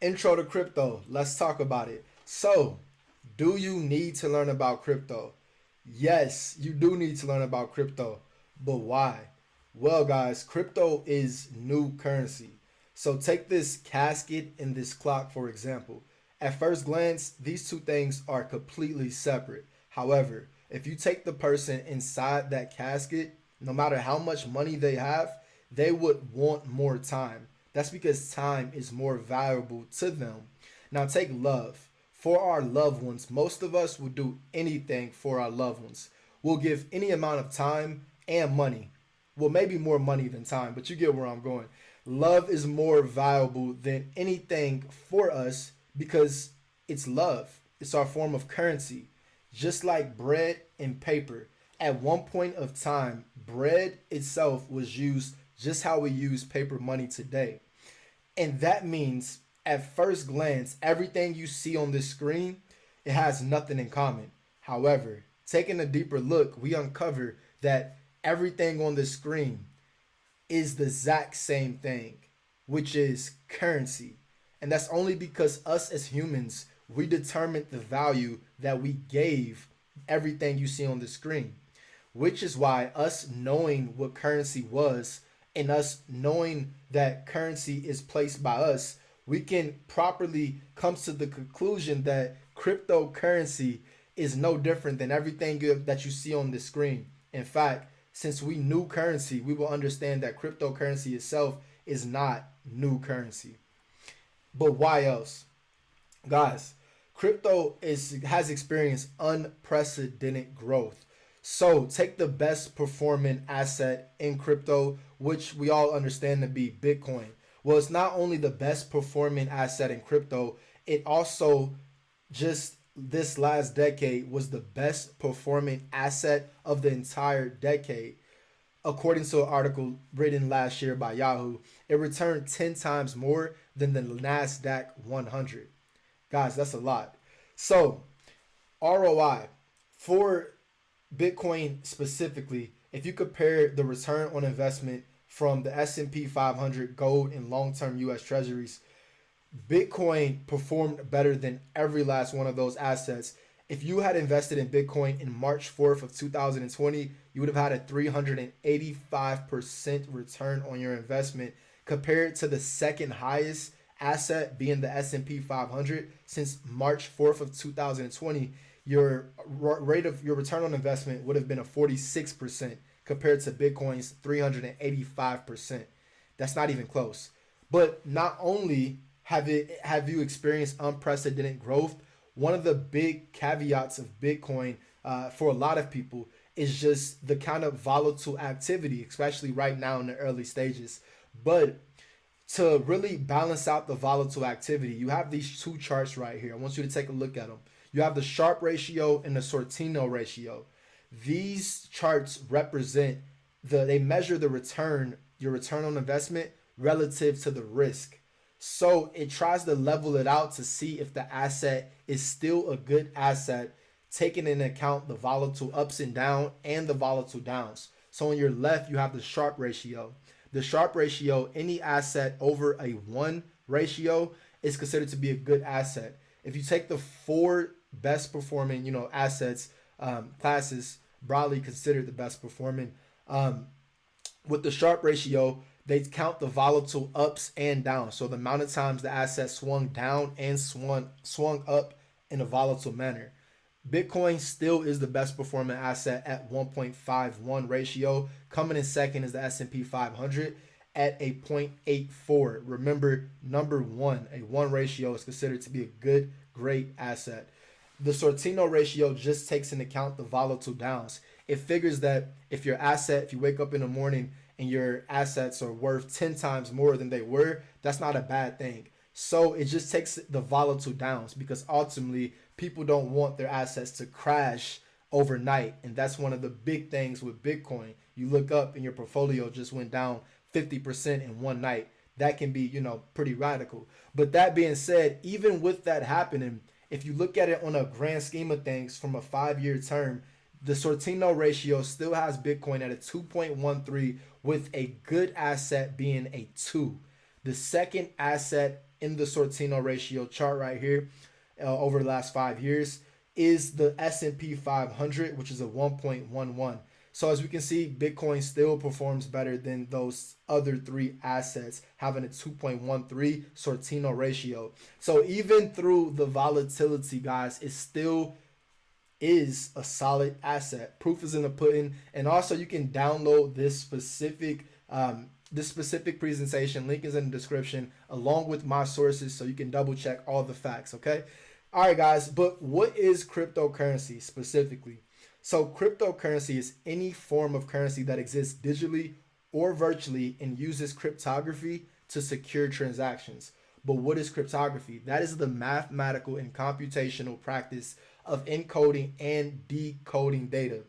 Intro to crypto. Let's talk about it. So, do you need to learn about crypto? Yes, you do need to learn about crypto. But why? Well, guys, crypto is new currency. So, take this casket and this clock, for example. At first glance, these two things are completely separate. However, if you take the person inside that casket, no matter how much money they have, they would want more time. That's because time is more valuable to them. Now, take love. For our loved ones, most of us will do anything for our loved ones. We'll give any amount of time and money. Well, maybe more money than time, but you get where I'm going. Love is more valuable than anything for us because it's love. It's our form of currency. Just like bread and paper. At one point of time, bread itself was used just how we use paper money today. And that means at first glance, everything you see on this screen, it has nothing in common. However, taking a deeper look, we uncover that everything on the screen is the exact same thing, which is currency. And that's only because us as humans, we determined the value that we gave everything you see on the screen, which is why us knowing what currency was and us knowing that currency is placed by us, we can properly come to the conclusion that cryptocurrency is no different than everything that you see on the screen. In fact, since we knew currency, we will understand that cryptocurrency itself is not new currency. But why else? Guys, crypto has experienced unprecedented growth. So take the best performing asset in crypto, which we all understand to be Bitcoin. Well, it's not only the best performing asset in crypto, it also just this last decade was the best performing asset of the entire decade. According to an article written last year by Yahoo, it returned 10 times more than the NASDAQ 100. Guys, that's a lot. So, ROI for Bitcoin specifically, if you compare the return on investment from the S&P 500 gold and long-term US treasuries, Bitcoin performed better than every last one of those assets. If you had invested in Bitcoin in March 4th of 2020, you would have had a 385% return on your investment compared to the second highest asset being the S&P 500 since March 4th of 2020. Your rate of your return on investment would have been a 46% compared to Bitcoin's 385%. That's not even close. But not only have you experienced unprecedented growth, one of the big caveats of Bitcoin for a lot of people is just the kind of volatile activity, especially right now in the early stages. But to really balance out the volatile activity, you have these two charts right here. I want you to take a look at them. You have the Sharpe ratio and the Sortino ratio. These charts represent they measure the return, your return on investment relative to the risk. So it tries to level it out to see if the asset is still a good asset, taking into account the volatile ups and downs and the volatile downs. So on your left, you have the Sharpe ratio. The Sharpe ratio, any asset over a 1 ratio is considered to be a good asset. If you take the 4 best performing, assets, classes broadly considered the best performing, with the Sharpe ratio, they count the volatile ups and downs. So the amount of times the asset swung down and swung up in a volatile manner. Bitcoin still is the best performing asset at 1.51 ratio. Coming in second is the S&P 500 at a 0.84. Remember, number one, a 1 ratio is considered to be a good, great asset. The Sortino ratio just takes into account the volatile downs. It figures that if you wake up in the morning and your assets are worth 10 times more than they were, that's not a bad thing. So it just takes the volatile downs because ultimately people don't want their assets to crash overnight. And that's one of the big things with Bitcoin. You look up and your portfolio just went down 50% in one night. That can be, pretty radical. But that being said, even with that happening, if you look at it on a grand scheme of things from a 5-year term, the Sortino ratio still has Bitcoin at a 2.13 with a good asset being a 2. The second asset in the Sortino ratio chart right here over the last 5 years is the S&P 500, which is a 1.11. So as we can see, Bitcoin still performs better than those other three assets, having a 2.13 Sortino ratio. So even through the volatility, guys, it still is a solid asset. Proof is in the pudding. And also you can download this specific presentation. Link is in the description along with my sources so you can double check all the facts, okay? All right, guys, but what is cryptocurrency specifically? So cryptocurrency is any form of currency that exists digitally or virtually and uses cryptography to secure transactions. But what is cryptography? That is the mathematical and computational practice of encoding and decoding data.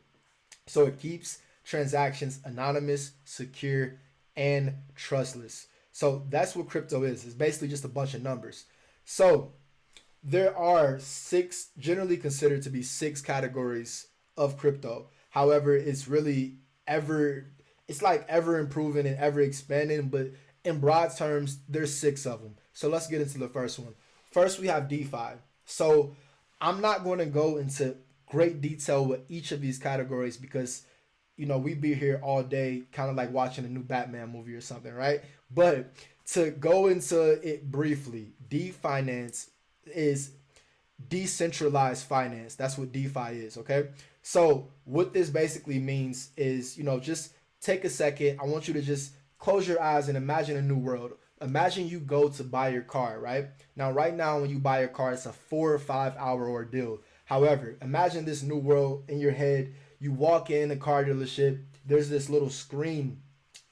So it keeps transactions anonymous, secure, and trustless. So that's what crypto is. It's basically just a bunch of numbers. So there are generally considered to be six categories of crypto. However, it's like ever improving and ever expanding, but in broad terms, there's six of them. So let's get into the first one. First, we have DeFi. So I'm not going to go into great detail with each of these categories because, we'd be here all day, kind of like watching a new Batman movie or something, right? But to go into it briefly, DeFinance is decentralized finance. That's what DeFi is, okay? So what this basically means is, just take a second. I want you to just close your eyes and imagine a new world. Imagine you go to buy your car, right? Now, right now, when you buy your car, it's a 4 or 5 hour ordeal. However, imagine this new world in your head. You walk in a car dealership. There's this little screen,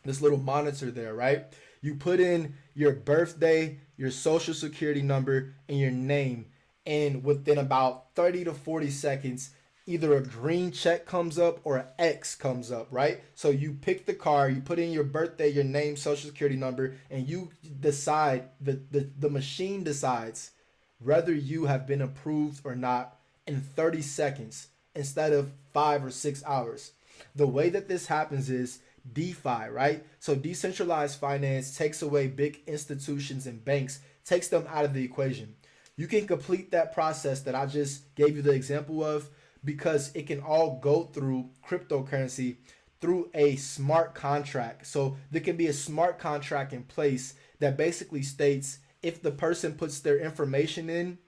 this little monitor there, right? You put in your birthday, your social security number, and your name. And within about 30 to 40 seconds, either a green check comes up or an X comes up, right? So you pick the car, you put in your birthday, your name, social security number, and you decide, the machine decides whether you have been approved or not in 30 seconds instead of 5 or 6 hours. The way that this happens is DeFi, right? So decentralized finance takes away big institutions and banks, takes them out of the equation. You can complete that process that I just gave you the example of because it can all go through cryptocurrency through a smart contract. So there can be a smart contract in place that basically states if the person puts their information in,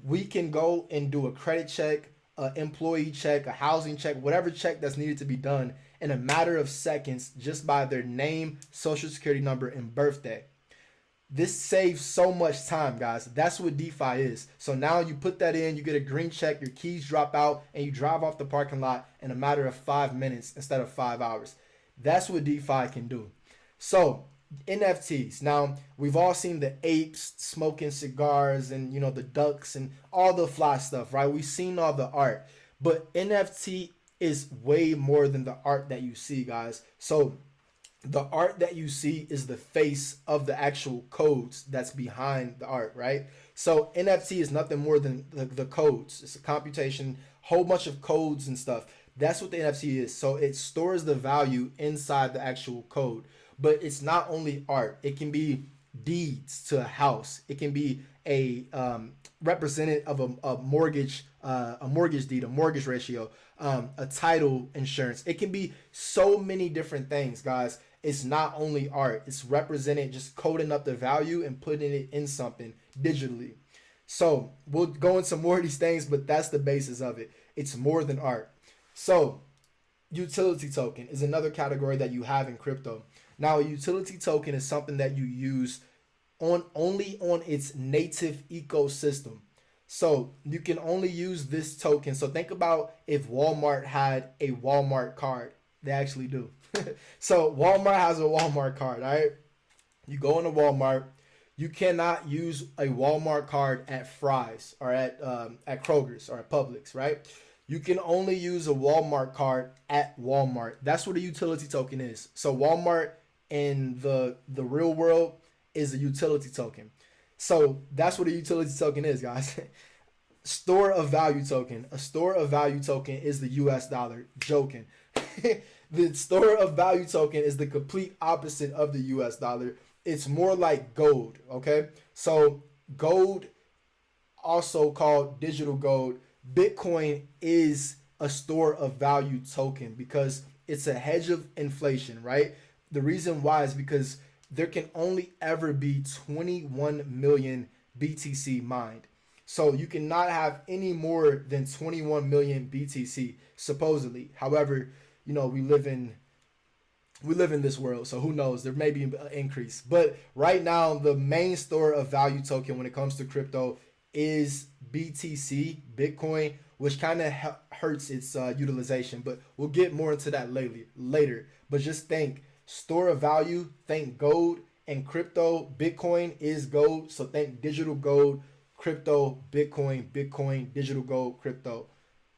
we can go and do a credit check, an employee check, a housing check, whatever check that's needed to be done in a matter of seconds just by their name, social security number, and birthday. This saves so much time, guys. That's what DeFi is. So now you put that in, you get a green check, your keys drop out, and you drive off the parking lot in a matter of 5 minutes instead of 5 hours. That's what DeFi can do. So NFTs. Now, we've all seen the apes smoking cigars and, the ducks and all the fly stuff, right? We've seen all the art. But NFT is way more than the art that you see, guys. So the art that you see is the face of the actual codes that's behind the art, right? So NFT is nothing more than the codes. It's a computation, whole bunch of codes and stuff. That's what the NFT is. So it stores the value inside the actual code. But it's not only art. It can be deeds to a house. It can be a representative of a mortgage deed, a mortgage ratio, a title insurance. It can be so many different things, guys. It's not only art. It's represented, just coding up the value and putting it in something digitally. So we'll go into more of these things, but that's the basis of it. It's more than art. So utility token is another category that you have in crypto. Now, a utility token is something that you use only on its native ecosystem. So you can only use this token. So think about if Walmart had a Walmart card. They actually do. So Walmart has a Walmart card, all right? You go into Walmart. You cannot use a Walmart card at Fry's or at Kroger's or at Publix, right? You can only use a Walmart card at Walmart. That's what a utility token is. So Walmart in the real world is a utility token. So that's what a utility token is, guys. Store of value token. A store of value token is the US dollar. Joking. The store of value token is the complete opposite of the US dollar. It's more like gold, okay? So gold, also called digital gold, Bitcoin is a store of value token because it's a hedge of inflation, right? The reason why is because there can only ever be 21 million BTC mined. So you cannot have any more than 21 million BTC supposedly. However, we live in this world, so who knows? There may be an increase. But right now, the main store of value token when it comes to crypto is BTC, Bitcoin, which kind of hurts its utilization. But we'll get more into that later. But just think store of value, think gold and crypto. Bitcoin is gold, so think digital gold, crypto, Bitcoin, digital gold, crypto.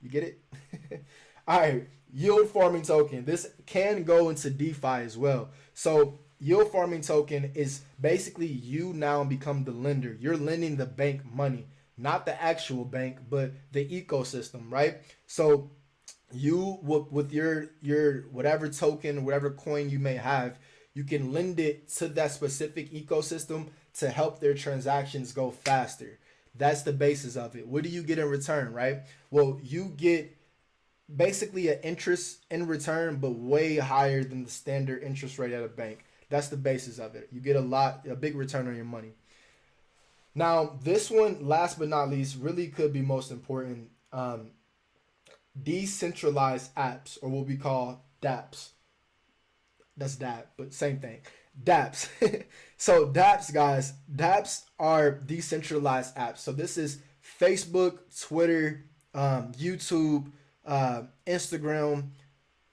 You get it? All right, yield farming token. This can go into DeFi as well. So yield farming token is basically you now become the lender. You're lending the bank money, not the actual bank, but the ecosystem, right? So you with your whatever token, whatever coin you may have, you can lend it to that specific ecosystem to help their transactions go faster. That's the basis of it. What do you get in return, right? Well, you get basically an interest in return, but way higher than the standard interest rate at a bank. That's the basis of it. You get a big return on your money. Now, this one, last but not least, really could be most important. Decentralized apps, or what we call dApps. That's dApp, but same thing. dApps. So dApps, guys, dApps are decentralized apps. So this is Facebook, Twitter, YouTube, Instagram,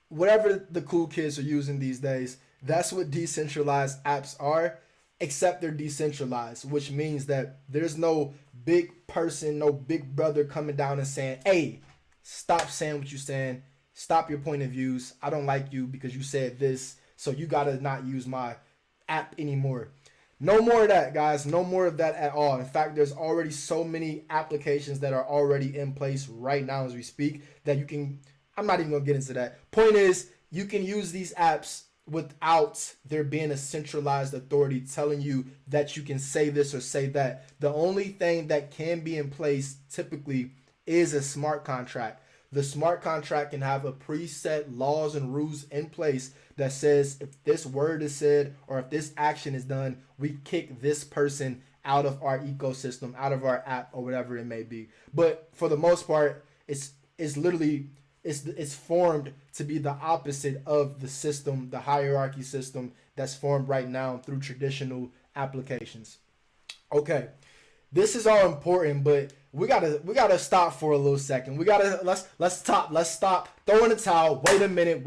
whatever the cool kids are using these days. That's what decentralized apps are, except they're decentralized, which means that there's no big person, no big brother coming down and saying, hey, stop saying what you're saying. Stop your point of views. I don't like you because you said this, so you got to not use my app anymore. No more of that, guys. No more of that at all. In fact, there's already so many applications that are already in place right now as we speak that you can, I'm not even going to get into that. Point is, you can use these apps without there being a centralized authority telling you that you can say this or say that. The only thing that can be in place typically is a smart contract. The smart contract can have a preset laws and rules in place that says if this word is said or if this action is done, we kick this person out of our ecosystem, out of our app, or whatever it may be. But for the most part, it's literally it's formed to be the opposite of the system, the hierarchy system that's formed right now through traditional applications. Okay, this is all important, but we gotta stop for a little second. Let's stop. Throw in the towel. Wait a minute.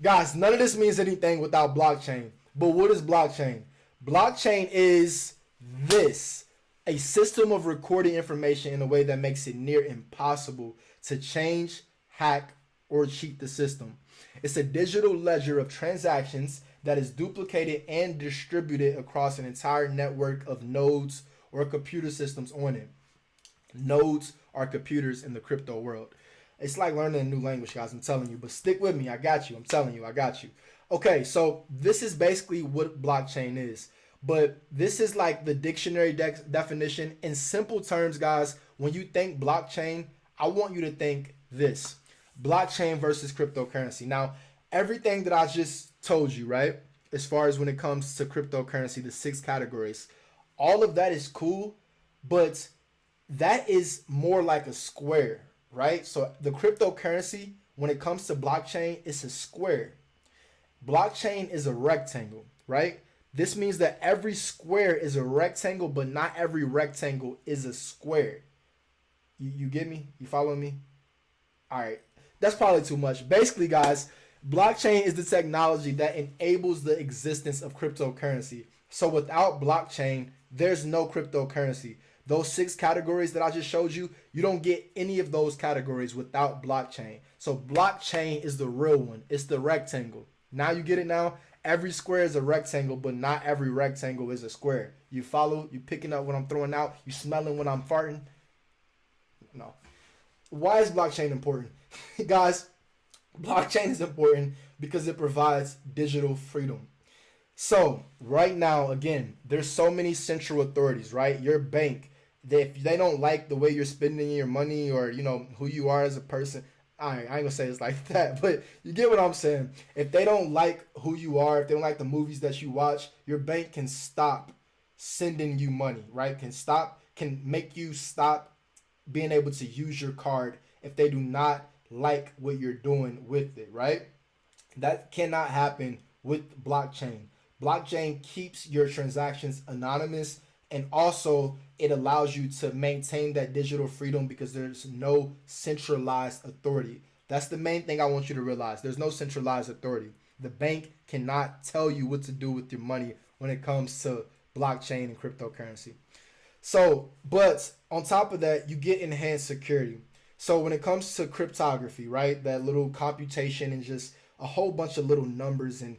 Guys, none of this means anything without blockchain. But what is blockchain? Blockchain is this. A system of recording information in a way that makes it near impossible to change, hack, or cheat the system. It's a digital ledger of transactions that is duplicated and distributed across an entire network of nodes or computer systems on it. Nodes are computers in the crypto world. It's like learning a new language, guys. I'm telling you. But stick with me. I got you. I'm telling you. I got you. Okay, so this is basically what blockchain is. But this is like the dictionary definition. In simple terms, guys, when you think blockchain, I want you to think this. Blockchain versus cryptocurrency. Now, everything that I just told you, right, as far as when it comes to cryptocurrency, the 6 categories, all of that is cool, but that is more like a square, right? So the cryptocurrency, when it comes to blockchain, it's a square. Blockchain is a rectangle, right? This means that every square is a rectangle, but not every rectangle is a square. You get me? You follow me? All right. That's probably too much. Basically, guys, blockchain is the technology that enables the existence of cryptocurrency. So without blockchain, there's no cryptocurrency. Those 6 categories that I just showed you, you don't get any of those categories without blockchain. So blockchain is the real one. It's the rectangle. Now you get it now? Every square is a rectangle, but not every rectangle is a square. You follow? You picking up what I'm throwing out? You smelling when I'm farting? No. Why is blockchain important? Guys, blockchain is important because it provides digital freedom. So right now, again, there's so many central authorities, right? Your bank, if they don't like the way you're spending your money or who you are as a person, I ain't gonna say it's like that, but you get what I'm saying. If they don't like who you are, if they don't like the movies that you watch, your bank can stop sending you money, right? Can make you stop being able to use your card if they do not like what you're doing with it, right? That cannot happen with blockchain. Blockchain keeps your transactions anonymous, and also it allows you to maintain that digital freedom because there's no centralized authority. That's the main thing I want you to realize. There's no centralized authority. The bank cannot tell you what to do with your money when it comes to blockchain and cryptocurrency. So, but on top of that, you get enhanced security. So when it comes to cryptography, right, that little computation and just a whole bunch of little numbers and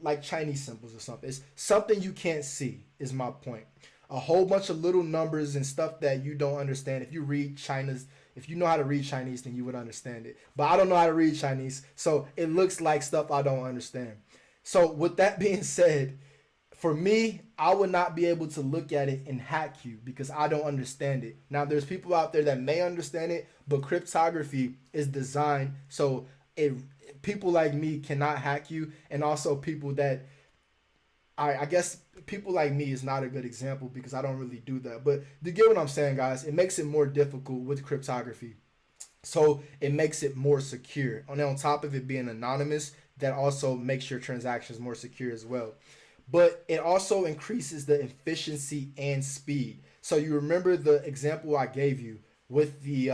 like Chinese symbols or something. It's something you can't see. Is my point. A whole bunch of little numbers and stuff that you don't understand. If you know how to read Chinese, then you would understand it. But I don't know how to read Chinese, so it looks like stuff I don't understand. So with that being said, for me, I would not be able to look at it and hack you because I don't understand it. Now, there's people out there that may understand it, but cryptography is designed so it people like me cannot hack you, and also people that I guess people like me is not a good example because I don't really do that. But you get what I'm saying, guys. It makes it more difficult with cryptography. So it makes it more secure. And on top of it being anonymous, that also makes your transactions more secure as well. But it also increases the efficiency and speed. So you remember the example I gave you with the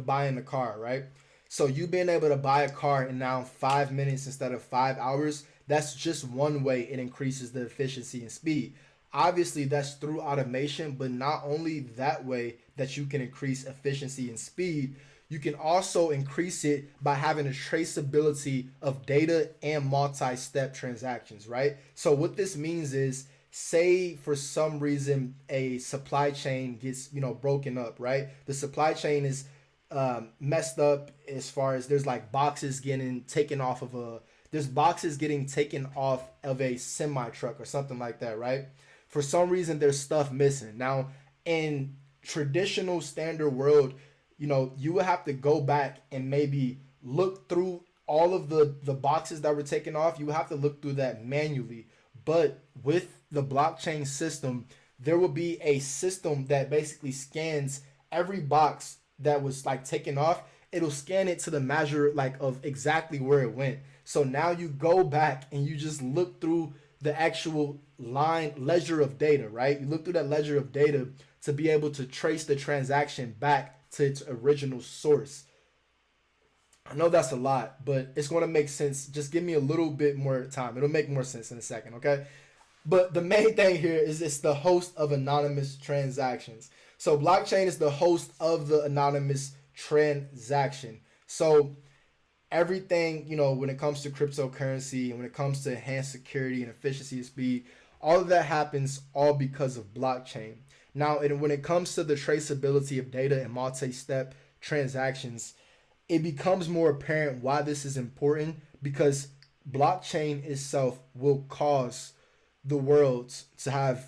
buying the car, right? So you being able to buy a car in now 5 minutes instead of 5 hours, that's just one way it increases the efficiency and speed. Obviously, that's through automation, but not only that way that you can increase efficiency and speed, you can also increase it by having a traceability of data and multi-step transactions, right? So what this means is, say for some reason a supply chain gets broken up, right? The supply chain is messed up as far as there's like boxes getting taken off of a there's boxes getting taken off of a semi truck or something like that, right? For some reason there's stuff missing. Now in traditional standard world, you would have to go back and maybe look through all of the boxes that were taken off. You would have to look through that manually. But with the blockchain system, there will be a system that basically scans every box that was like taken off. It'll scan it to the measure like of exactly where it went. So now you go back and you just look through the actual ledger of data, right? You look through that ledger of data to be able to trace the transaction back to its original source. I know that's a lot, but it's going to make sense. Just give me a little bit more time. It'll make more sense in a second, okay? But the main thing here is it's the host of anonymous transactions. So blockchain is the host of the anonymous transaction. So everything, when it comes to cryptocurrency and when it comes to enhanced security and efficiency and speed, all of that happens all because of blockchain. Now, when it comes to the traceability of data and multi-step transactions, it becomes more apparent why this is important because blockchain itself will cause the world to have,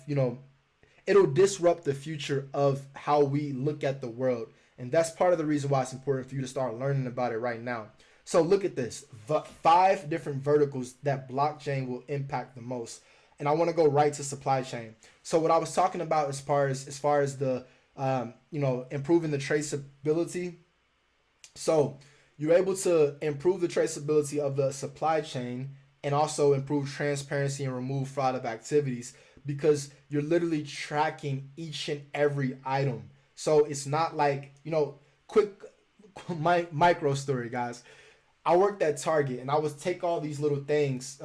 it'll disrupt the future of how we look at the world. And that's part of the reason why it's important for you to start learning about it right now. So look at this, 5 different verticals that blockchain will impact the most. And I want to go right to supply chain. So what I was talking about as far as the, improving the traceability. So you're able to improve the traceability of the supply chain and also improve transparency and remove fraud of activities because you're literally tracking each and every item. So it's not like, quick micro story, guys. I worked at Target and I would take all these little things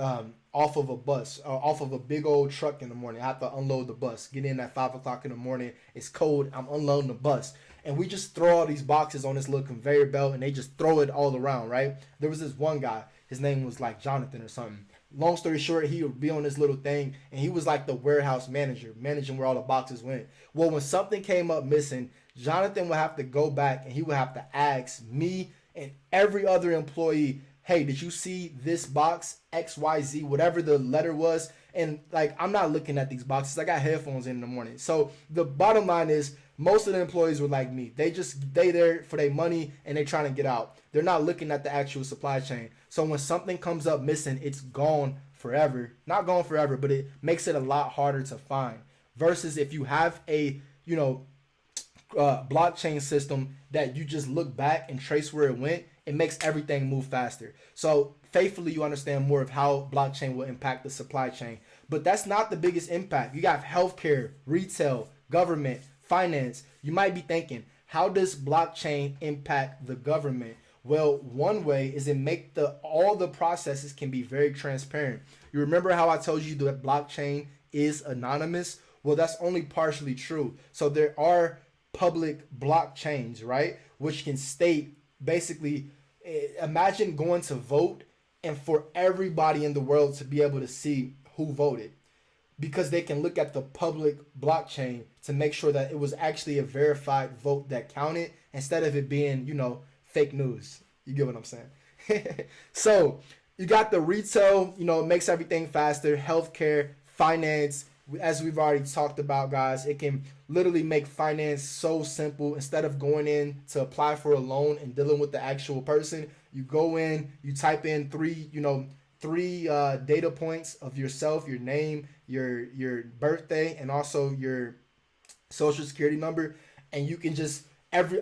off of a bus, off of a big old truck in the morning. I have to unload the bus, get in at 5 o'clock in the morning. It's cold. I'm unloading the bus. And we just throw all these boxes on this little conveyor belt and they just throw it all around, right? There was this one guy, his name was like Jonathan or something. Long story short, he would be on this little thing and he was like the warehouse manager, managing where all the boxes went. Well, when something came up missing, Jonathan would have to go back and he would have to ask me and every other employee, hey, did you see this box XYZ, whatever the letter was? And like, I'm not looking at these boxes. I got headphones in the morning. So the bottom line is, most of the employees were like me. They there for their money and they trying to get out. They're not looking at the actual supply chain. So when something comes up missing, it's gone forever. Not gone forever, but it makes it a lot harder to find. Versus if you have a, blockchain system that you just look back and trace where it went, it makes everything move faster. So faithfully, you understand more of how blockchain will impact the supply chain. But that's not the biggest impact. You got healthcare, retail, government, finance. You might be thinking, how does blockchain impact the government? Well, one way is it make all the processes can be very transparent. You remember how I told you that blockchain is anonymous? Well, that's only partially true. So there are public blockchains, right? Which can state basically, imagine going to vote and for everybody in the world to be able to see who voted, because they can look at the public blockchain to make sure that it was actually a verified vote that counted instead of it being, fake news. You get what I'm saying? So you got the retail, it makes everything faster. Healthcare, finance, as we've already talked about, guys, it can literally make finance so simple. Instead of going in to apply for a loan and dealing with the actual person, you go in, you type in three data points of yourself, your name, your birthday, and also your social security number, and you can just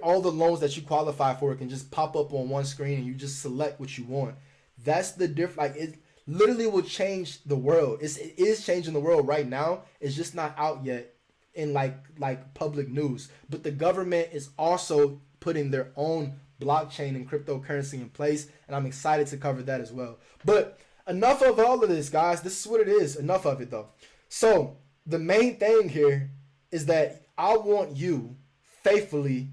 all the loans that you qualify for can just pop up on one screen, and you just select what you want. That's the difference. Like, it literally will change the world. It is changing the world right now. It's just not out yet in like public news. But the government is also putting their own blockchain and cryptocurrency in place, and I'm excited to cover that as well. But enough of all of this, guys. This is what it is. Enough of it, though. So the main thing here is that I want you, faithfully,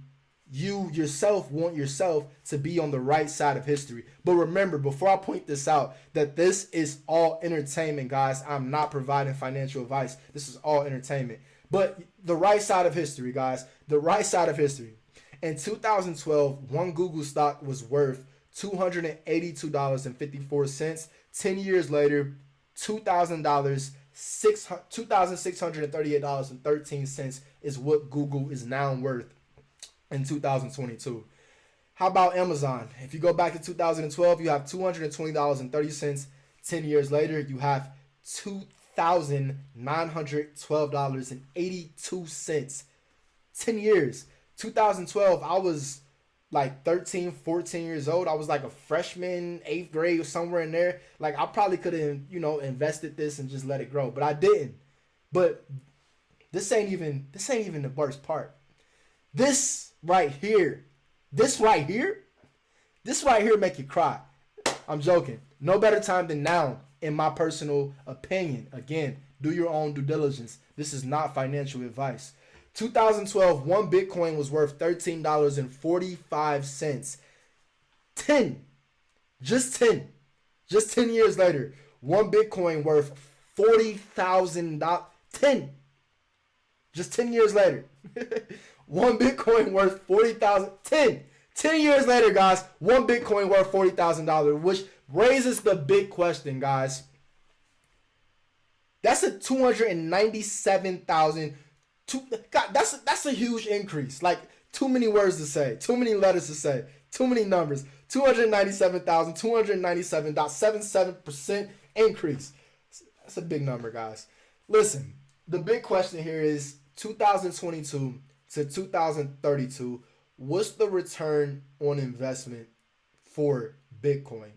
you yourself want yourself to be on the right side of history. But remember, before I point this out, that this is all entertainment, guys. I'm not providing financial advice. This is all entertainment. But the right side of history, guys. The right side of history. In 2012, one Google stock was worth $282.54. 10 years later, $2,638.13 is what Google is now worth in 2022. How about Amazon? If you go back to 2012, you have $220.30. 10 years later, you have $2,912.82. 10 years. 2012, I was like 13, 14 years old. I was like a freshman, 8th grade or somewhere in there. Like, I probably could have, invested this and just let it grow, but I didn't. But this ain't even the worst part. This right here make you cry. I'm joking. No better time than now, in my personal opinion. Again, do your own due diligence. This is not financial advice. 2012, one Bitcoin was worth $13.45. 10. Just 10 years later, one Bitcoin worth $40,000. 10. Just 10 years later. One Bitcoin worth $40,000. 10 years later, guys, one Bitcoin worth $40,000, which raises the big question, guys. That's a 297,000. God, that's a huge increase. Like, too many words to say, too many letters to say, too many numbers. 297,297.77% increase. That's a big number, guys. Listen, the big question here is 2022 to 2032. What's the return on investment for Bitcoin?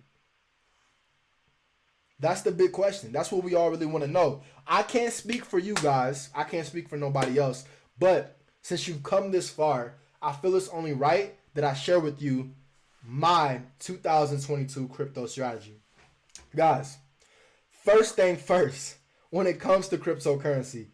That's the big question. That's what we all really want to know. I can't speak for you guys. I can't speak for nobody else. But since you've come this far, I feel it's only right that I share with you my 2022 crypto strategy. Guys, first thing first, when it comes to cryptocurrency,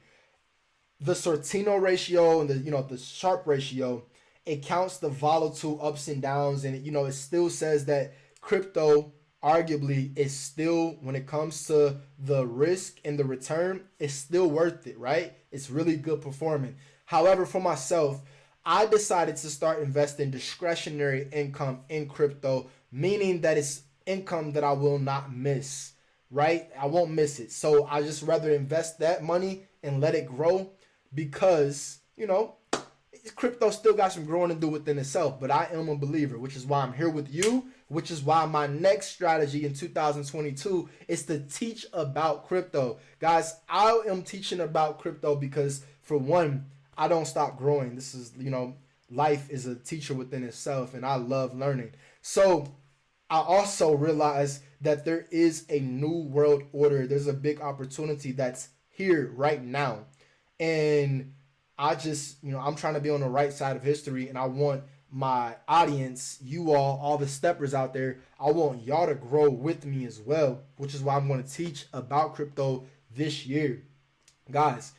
the Sortino ratio and the Sharpe ratio, it counts the volatile ups and downs, and it still says that crypto arguably is still, when it comes to the risk and the return, it's still worth it, right? It's really good performing. However, for myself, I decided to start investing discretionary income in crypto, meaning that it's income that I will not miss, right? I won't miss it. So I just rather invest that money and let it grow because, crypto still got some growing to do within itself, but I am a believer, which is why I'm here with you, which is why my next strategy in 2022 is to teach about crypto. Guys, I am teaching about crypto because, for one, I don't stop growing. This is, life is a teacher within itself, and I love learning. So I also realize that there is a new world order. There's a big opportunity that's here right now. And I just, I'm trying to be on the right side of history, and I want my audience, you all the steppers out there, I want y'all to grow with me as well, which is why I'm going to teach about crypto this year. Guys,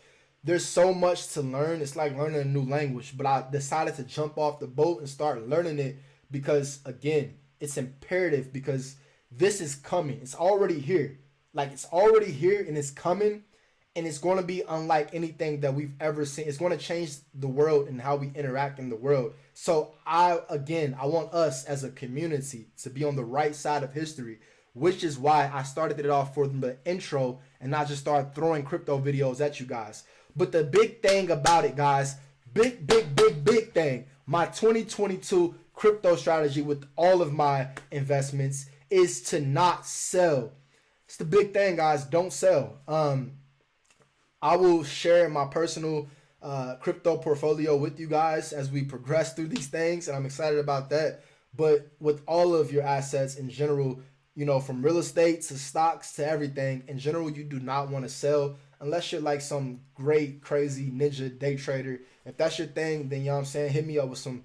there's so much to learn. It's like learning a new language, but I decided to jump off the boat and start learning it because, again, it's imperative because this is coming. It's already here. Like, it's already here and it's coming. And it's going to be unlike anything that we've ever seen. It's going to change the world and how we interact in the world. So I want us as a community to be on the right side of history, which is why I started it off for the intro and not just start throwing crypto videos at you guys. But the big thing about it, guys, big thing, my 2022 crypto strategy with all of my investments is to not sell. It's the big thing, guys. Don't sell. I will share my personal crypto portfolio with you guys as we progress through these things, and I'm excited about that. But with all of your assets in general, from real estate to stocks to everything, in general, you do not want to sell unless you're like some great, crazy ninja day trader. If that's your thing, then, hit me up with some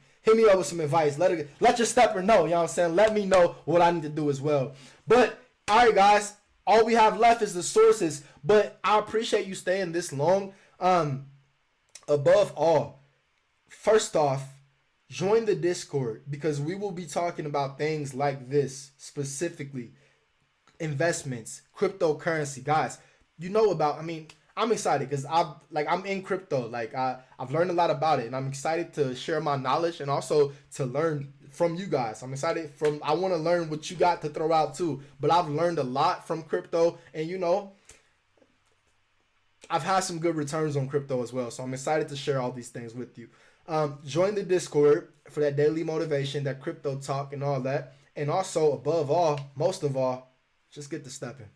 advice. Let your stepper know, let me know what I need to do as well. But all right, guys, all we have left is the sources, but I appreciate you staying this long. Above all, first off, join the Discord because we will be talking about things like this, specifically investments, cryptocurrency. Guys, I'm excited because I'm in crypto. I've learned a lot about it, and I'm excited to share my knowledge and also to learn from you guys. I'm excited I want to learn what you got to throw out too. But I've learned a lot from crypto, and I've had some good returns on crypto as well. So I'm excited to share all these things with you. Join the Discord for that daily motivation, that crypto talk and all that. And also, above all, most of all, just get to stepping.